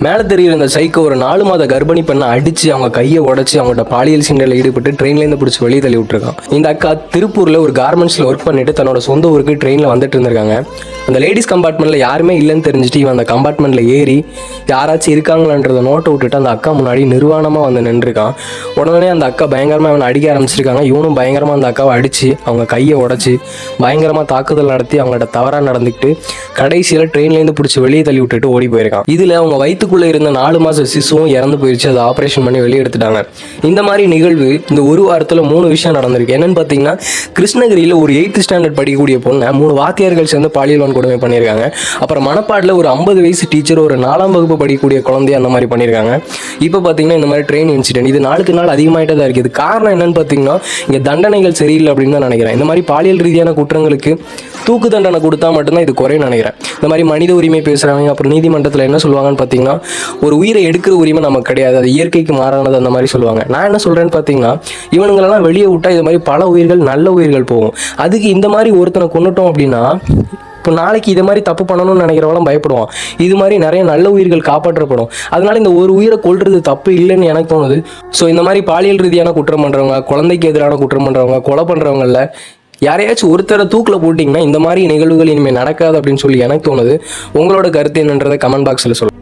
மேலே தெரியுற இந்த சைக்கோ ஒரு 4 மாத கர்ப்பிணி பெண்ணை அடிச்சு அவங்க கையை உடச்சி அவங்கள்ட்ட பாலியல் சீண்டலில் ஈடுபட்டு ட்ரெயின்லேருந்து பிடிச்சி வெளியே தள்ளி விட்டுருக்கான். இந்த அக்கா திருப்பூரில் ஒரு கார்மெண்ட்ஸில் ஒர்க் பண்ணிட்டு தன்னோட சொந்த ஊருக்கு ட்ரெயினில் வந்துட்டு இருந்திருக்காங்க. அந்த லேடிஸ் கம்பார்ட்மெண்ட்டில் யாருமே இல்லைன்னு தெரிஞ்சுட்டு இவன் அந்த கம்பார்ட்மெண்ட்டில் ஏறி யாராச்சும் இருக்காங்களான்றத நோட்டை விட்டுட்டு அந்த அக்கா முன்னாடி நிர்வாணமாக வந்து நின்றுருக்கான். உடனே அந்த அக்கா பயங்கரமாக அவனை அடிக்க ஆரம்பிச்சிருக்காங்க. இவனும் பயங்கரமாக அந்த அக்காவை அடித்து அவங்க கையை உடச்சி பயங்கரமாக தாக்குதல் நடத்தி அவங்கள்ட்ட தவறாக நடந்துக்கிட்டு கடைசியில் ட்ரெயின்லேருந்து பிடிச்சி வெளியே தள்ளி விட்டுட்டு ஓடி போயிருக்கான். இதில் அவங்க வயிற்றுக்குள்ளே இருந்த 4 மாத சிசுவும் இறந்து போயிடுச்சு. அதை ஆப்ரேஷன் பண்ணி வெளியே எடுத்துட்டாங்க. இந்த மாதிரி நிகழ்வு இந்த ஒரு வாரத்தில் 3 விஷயம் நடந்திருக்கு. என்னன்னு பார்த்தீங்கன்னா, கிருஷ்ணகிரியில் ஒரு 8th ஸ்டாண்டர்ட் படிக்கக்கூடிய பொண்ணை 3 வாத்தியார்கள் சேர்ந்து பாலியல் வன்கொடுமை பண்ணியிருக்காங்க. அப்புறம் மணப்பாடில் ஒரு 50 வயசு டீச்சர் ஒரு 4ஆம் வகுப்பு படிக்கக்கூடிய குழந்தைய அந்த மாதிரி பண்ணியிருக்காங்க. இப்போ பார்த்தீங்கன்னா இந்த மாதிரி ட்ரெயின் இன்சிடென்ட் இது நாளுக்கு நாள் அதிகமாகிட்டே தான் இருக்குது. காரணம் என்னன்னு பார்த்தீங்கன்னா, இங்கே தண்டனைகள் சரியில்லை அப்படின்னு தான் நினைக்கிறேன். இந்த மாதிரி பாலியல் ரீதியான குற்றங்களுக்கு தூக்கு தண்டனை கொடுத்தா மட்டும்தான் இது குறையும் நினைக்கிறேன். இந்த மாதிரி மனித உரிமை பேசுகிறாங்க. அப்புறம் நீதிமன்றத்தில் என்ன சொல்லுவாங்கன்னு பார்த்தீங்கன்னா, ஒரு உயிரை எடுக்கிற உரிமை நமக்கு கிடையாது, அது இயற்கைக்கு மாறானது அந்த மாதிரி சொல்லுவாங்க. நான் என்ன சொல்கிறேன்னு பார்த்தீங்கன்னா, இவனுங்களெல்லாம் வெளியே விட்டால் இது மாதிரி பல உயிர்கள் நல்ல உயிர்கள் போகும். அதுக்கு இந்த மாதிரி ஒருத்தனை கொண்டுட்டோம் அப்படின்னா இப்போ நாளைக்கு இது மாதிரி தப்பு பண்ணணும்னு நினைக்கிறவங்களும் பயப்படுவான். இது மாதிரி நிறைய நல்ல உயிர்கள் காப்பாற்றப்படும். அதனால இந்த ஒரு உயிரை கொல்றது தப்பு இல்லைன்னு எனக்கு தோணுது. ஸோ இந்த மாதிரி பாலியல் ரீதியான குற்றம் பண்ணுறவங்க, குழந்தைக்கு எதிரான குற்றம் பண்ணுறவங்க, கொலை பண்ணுறவங்கள யாரையாச்சும் ஒருத்தரை தூக்கில் போட்டிங்கன்னா இந்த மாதிரி நிகழ்வுகள் இனிமேல் நடக்காது அப்படின்னு சொல்லி எனக்கு தோணுது. உங்களோட கருத்து என்னன்றதை கமெண்ட் பாக்ஸில் சொல்லுங்கள்.